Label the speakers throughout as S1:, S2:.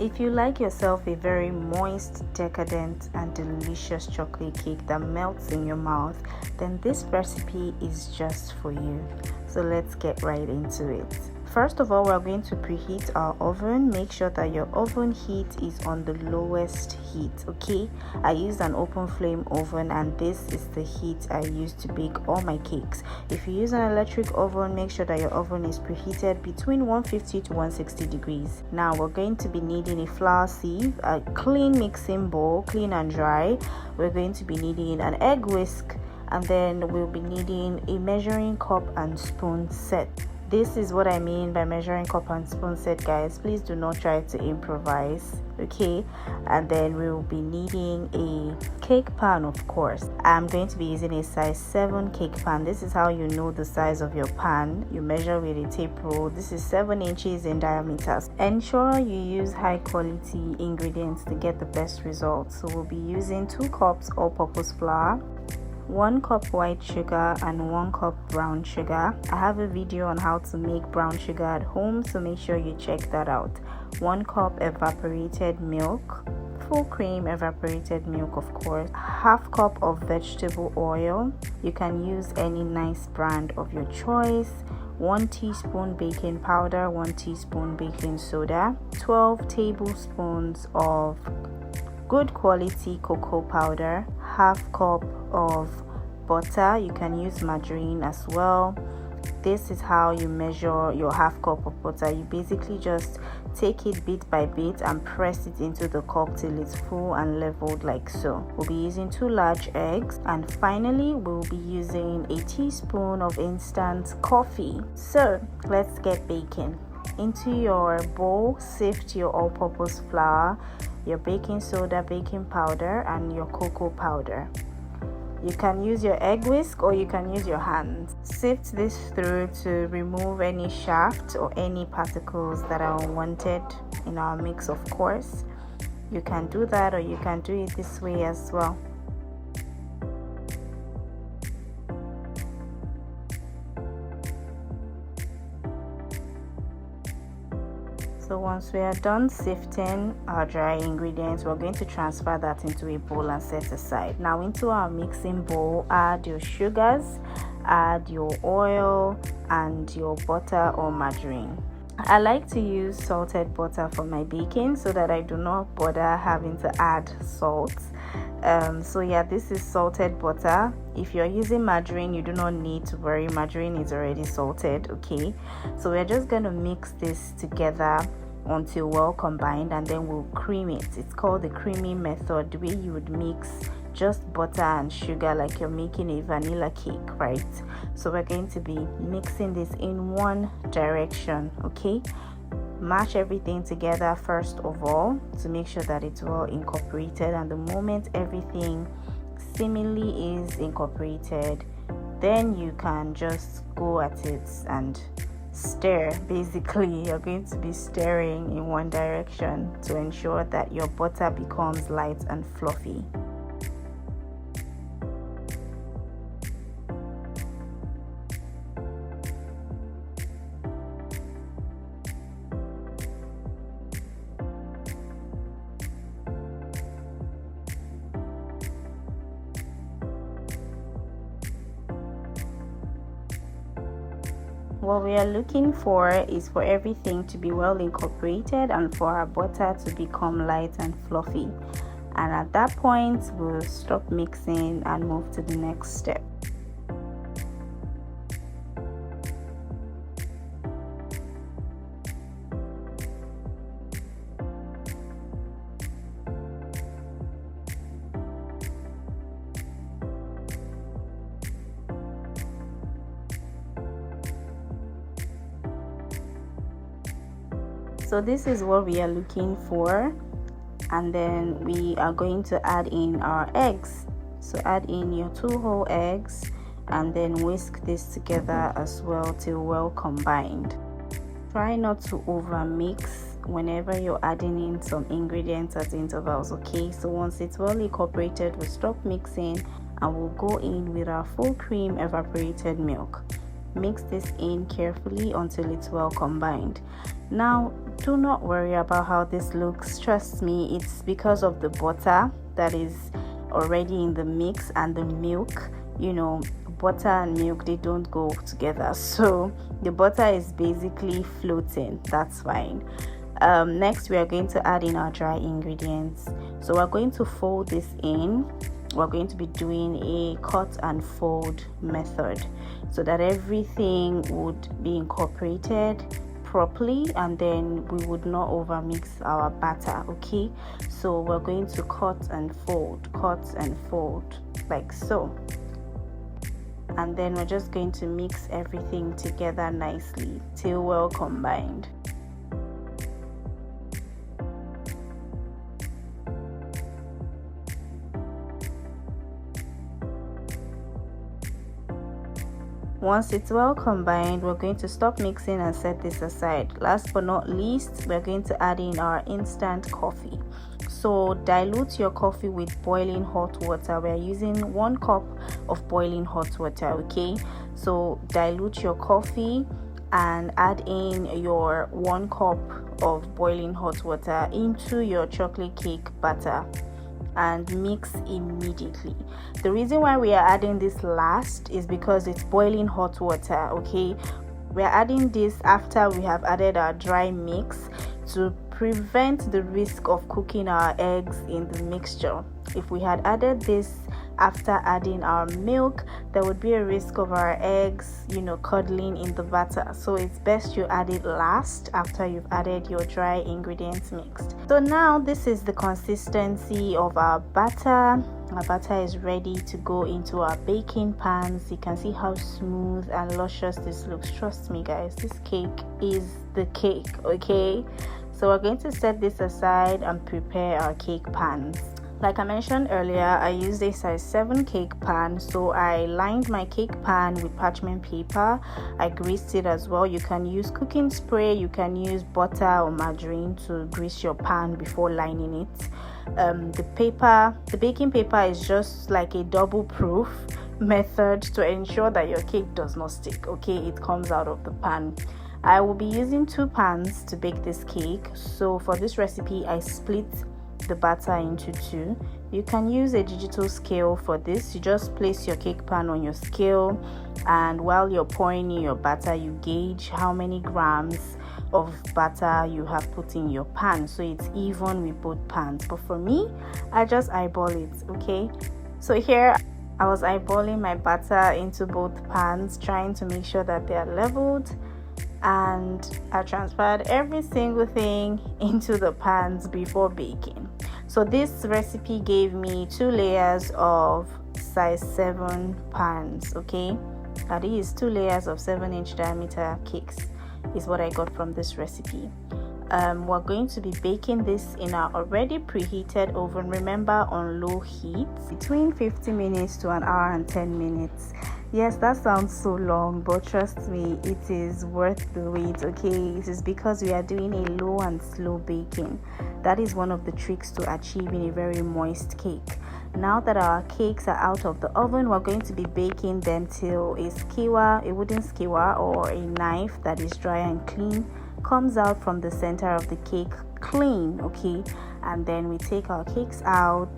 S1: If you like yourself a very moist, decadent, and delicious chocolate cake that melts in your mouth, then this recipe is just for you. So let's get right into it. First of all, we're going to preheat our oven. Make sure that your oven heat is on the lowest heat, okay? I used an open flame oven, and this is the heat I use to bake all my cakes. If you use an electric oven, make sure that your oven is preheated between 150 to 160 degrees. Now we're going to be needing a flour sieve, a clean mixing bowl, clean and dry. We're going to be needing an egg whisk, and then we'll be needing a measuring cup and spoon set. This is what I mean by measuring cup and spoon set, guys. Please do not try to improvise, okay? And then we will be needing a cake pan, of course. I'm going to be using a size 7 cake pan. This is how you know the size of your pan. You measure with a tape rule. This is 7 inches in diameter. Ensure you use high quality ingredients to get the best results. So we'll be using 2 cups all-purpose flour, 1 cup white sugar, and 1 cup brown sugar. I have a video on how to make brown sugar at home, so make sure you check that out. 1 cup evaporated milk, full cream evaporated milk, of course. Half cup of vegetable oil. You can use any nice brand of your choice. 1 teaspoon baking powder, 1 teaspoon baking soda, 12 tablespoons of good quality cocoa powder, half cup of butter. You can use margarine as well. This is how you measure your half cup of butter. You basically just take it bit by bit and press it into the cup till it's full and leveled like so. We'll be using 2 large eggs, and finally we'll be using a teaspoon of instant coffee. So let's get baking. Into your bowl, sift your all-purpose flour, your baking soda, baking powder, and your cocoa powder. You can use your egg whisk or you can use your hands. Sift this through to remove any shaft or any particles that are unwanted in our mix, of course. You can do that, or you can do it this way as well. So once we are done sifting our dry ingredients, we're going to transfer that into a bowl and set aside. Now into our mixing bowl, add your sugars, add your oil, and your butter or margarine. I like to use salted butter for my baking so that I do not bother having to add salt. So yeah, this is salted butter. If you're using margarine, you do not need to worry. Margarine is already salted, okay? So we're just going to mix this together until well combined, and then we'll cream it. It's called the creaming method, the way you would mix just butter and sugar like you're making a vanilla cake, right? So we're going to be mixing this in one direction, okay? Mash everything together first of all to make sure that it's well incorporated, and the moment everything seemingly is incorporated, then you can just go at it and stir. Basically, you're going to be stirring in one direction to ensure that your butter becomes light and fluffy. What we are looking for is for everything to be well incorporated and for our butter to become light and fluffy. And at that point, we'll stop mixing and move to the next step. So this is what we are looking for, and then we are going to add in our eggs. So add in your 2 whole eggs and then whisk this together as well till well combined. Try not to over mix whenever you're adding in some ingredients at intervals, okay? So once it's well incorporated, we'll stop mixing and we'll go in with our full cream evaporated milk. Mix this in carefully until it's well combined. Now do not worry about how this looks. Trust me, it's because of the butter that is already in the mix and the milk. You know, butter and milk, they don't go together, so the butter is basically floating. That's fine. Next, we are going to add in our dry ingredients. So we're going to fold this in. We're going to be doing a cut and fold method so that everything would be incorporated properly, and then we would not overmix our batter. Okay, so we're going to cut and fold like so, and then we're just going to mix everything together nicely till well combined. Once it's well combined, we're going to stop mixing and set this aside. Last but not least, we're going to add in our instant coffee. So dilute your coffee with boiling hot water. We're using 1 cup of boiling hot water. Okay, so dilute your coffee and add in your 1 cup of boiling hot water into your chocolate cake batter and mix immediately. The reason why we are adding this last is because it's boiling hot water. Okay, we are adding this after we have added our dry mix to prevent the risk of cooking our eggs in the mixture. If we had added this after adding our milk, there would be a risk of our eggs, you know, curdling in the batter. So it's best you add it last after you've added your dry ingredients mixed. So now this is the consistency of our batter. Our batter is ready to go into our baking pans. You can see how smooth and luscious this looks. Trust me guys, this cake is the cake. Okay, so we're going to set this aside and prepare our cake pans. Like I mentioned earlier, I used a size 7 cake pan, so I lined my cake pan with parchment paper. I greased it as well. You can use cooking spray, you can use butter or margarine to grease your pan before lining it. The baking paper is just like a double proof method to ensure that your cake does not stick. Okay, it comes out of the pan. I will be using 2 pans to bake this cake. So for this recipe, I split the batter into 2. You can use a digital scale for this. You just place your cake pan on your scale, and while you're pouring in your batter, you gauge how many grams of butter you have put in your pan, so it's even with both pans. But for me, I just eyeball it. Okay, so here I was eyeballing my butter into both pans, trying to make sure that they are leveled, and I transferred every single thing into the pans before baking. So this recipe gave me 2 layers of size 7 pans. Okay, that is 2 layers of 7-inch diameter cakes is what I got from this recipe. We're going to be baking this in our already preheated oven, remember, on low heat, between 50 minutes to 1 hour and 10 minutes. Yes, that sounds so long, but trust me, it is worth the wait. Okay, it is because we are doing a low and slow baking. That is one of the tricks to achieving a very moist cake. Now that our cakes are out of the oven, we're going to be baking them till a skewer, a wooden skewer or a knife that is dry and clean comes out from the center of the cake clean. Okay, and then we take our cakes out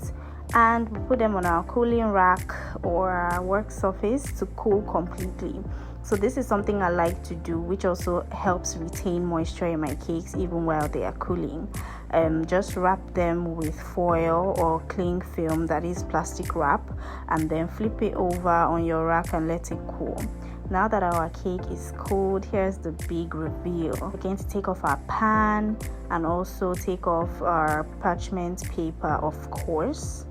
S1: and we put them on our cooling rack or our work surface to cool completely. So this is something I like to do, which also helps retain moisture in my cakes even while they are cooling. Just wrap them with foil or cling film, that is plastic wrap, and then flip it over on your rack and let it cool. Now that our cake is cooled, here's the big reveal. We're going to take off our pan and also take off our parchment paper, of course.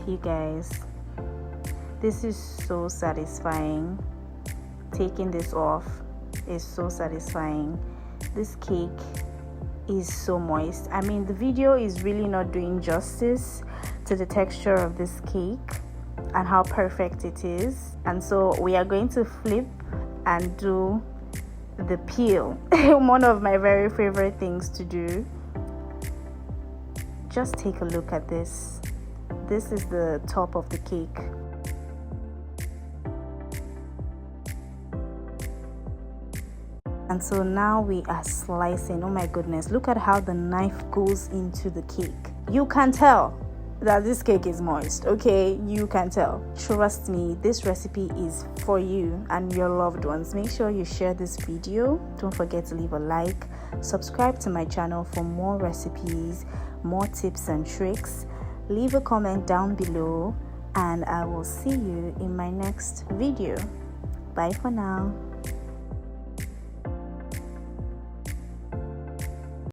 S1: You guys, this is so satisfying. Taking this off is so satisfying. This cake is so moist. I mean, the video is really not doing justice to the texture of this cake and how perfect it is. And so we are going to flip and do the peel. One of my very favorite things to do. Just take a look at this. This is the top of the cake. And so now we are slicing. Oh my goodness, look at how the knife goes into the cake. You can tell that this cake is moist. Okay, you can tell. Trust me, this recipe is for you and your loved ones. Make sure you share this video. Don't forget to leave a like. Subscribe to my channel for more recipes, more tips and tricks. Leave a comment down below and I will see you in my next video. Bye for now.